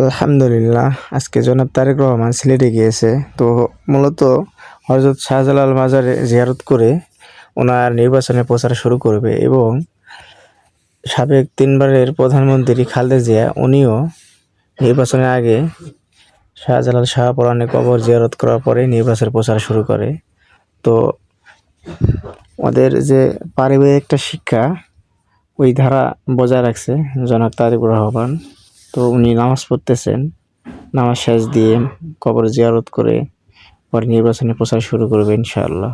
আলহামদুলিল্লাহ, আজকে জনাব তারেক রহমান সিলেটে গিয়েছে। তো মূলত হযরত শাহজালাল মাজারে জিয়ারত করে ওনার নির্বাচনের প্রচার শুরু করবে এবং সাবেক ৩ বারের প্রধানমন্ত্রী খালেদা জিয়া উনিও নির্বাচনের আগে শাহজালাল শাহপরানের কবর জিয়ারত করার পরে নির্বাচনের প্রচার শুরু করে। তো ওদের যে পারিবারিক একটা শিক্ষা, ওই ধারা বজায় রাখছে জনাব তারেক রহমান। তো উনি নামাজ পড়তেছেন, নামাজ শেষ দিয়ে কবর জিয়ারত করে পরে নির্বাচনী প্রচার শুরু করবে ইনশাআল্লাহ।